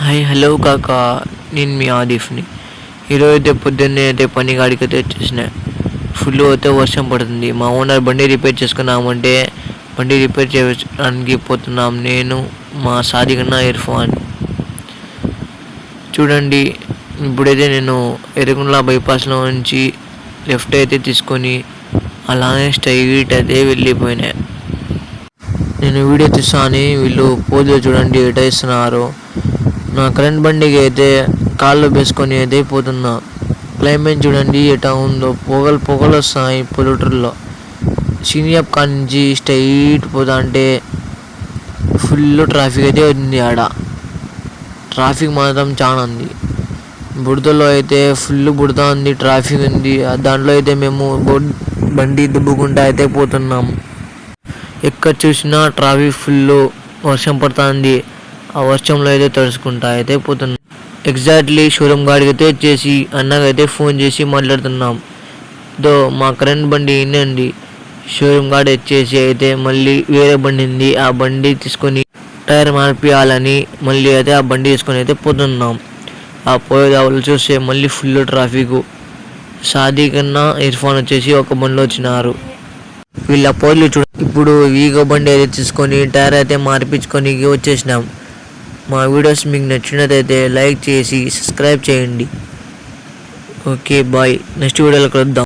Hi hello కాకా, నేను మీ ఆదిఫ్ని. ఈరోజు అయితే పొద్దున్నే అయితే పని కాడికి అయితే వచ్చేసిన. ఫుల్ అయితే వర్షం పడుతుంది. మా ఓనర్ బండి రిపేర్ చేసుకున్నామంటే బండి రిపేర్ చేయడానికి పోతున్నాం. నేను మా సాదిగన్న ఇర్ఫాన్. చూడండి, ఇప్పుడైతే నేను ఎర్రగుంట్ల బైపాస్లో నుంచి లెఫ్ట్ అయితే తీసుకొని అలానే స్ట్రైట్ అయితే వెళ్ళిపోయినా. నేను వీడియో తీసాను, వీళ్ళు పోజు చూడండి ఎట ఇస్తున్నారు. నా కరెంట్ బండికి అయితే కాళ్ళు వేసుకొని అయితే పోతున్నా. క్లైమేట్ చూడండి ఎటా ఉందో, పొగలు వస్తాయి పొల్యూటర్లో. సీనియప్ కాడ నుంచి స్ట్రైట్ పోతా అంటే ఫుల్ ట్రాఫిక్ అయితే ఉంది. ఆడ ట్రాఫిక్ మాత్రం చాలా ఉంది. బుడతలో అయితే ఫుల్ బుడత ఉంది, ట్రాఫిక్ ఉంది. దాంట్లో అయితే మేము బండి దుబ్బుకుంటా అయితే పోతున్నాం. ఎక్కడ చూసినా ట్రాఫిక్ ఫుల్, వర్షం పడుతుంది. ఆ వర్షంలో అయితే తడుచుకుంటా అయితే పోతున్నాం. ఎగ్జాక్ట్లీ షోరూమ్ గాడికి అయితే వచ్చేసి అన్నకైతే ఫోన్ చేసి మాట్లాడుతున్నాం. మా కరెంట్ బండి ఏంటండి, షోరూమ్ గాడి వచ్చేసి అయితే మళ్ళీ వేరే బండి ఉంది, ఆ బండి తీసుకొని టైర్ మార్పియాలని మళ్ళీ అయితే ఆ బండి తీసుకొని అయితే పోతున్నాం. ఆ పోయేదావులు చూస్తే మళ్ళీ ఫుల్ ట్రాఫిక్. సాది కన్నా ఇర్ఫాన్ వచ్చేసి ఒక బండిలో వచ్చినారు. వీళ్ళ పోర్లు చూడ. ఇప్పుడు వీగో బండి అయితే తీసుకొని టైర్ అయితే మార్పించుకొని వచ్చేసినాం. మా వీడియోస్ మీకు నచ్చినట్లయితే లైక్ చేసి సబ్స్క్రైబ్ చేయండి. ఓకే బాయ్, నెక్స్ట్ వీడియోలో కలుద్దాం.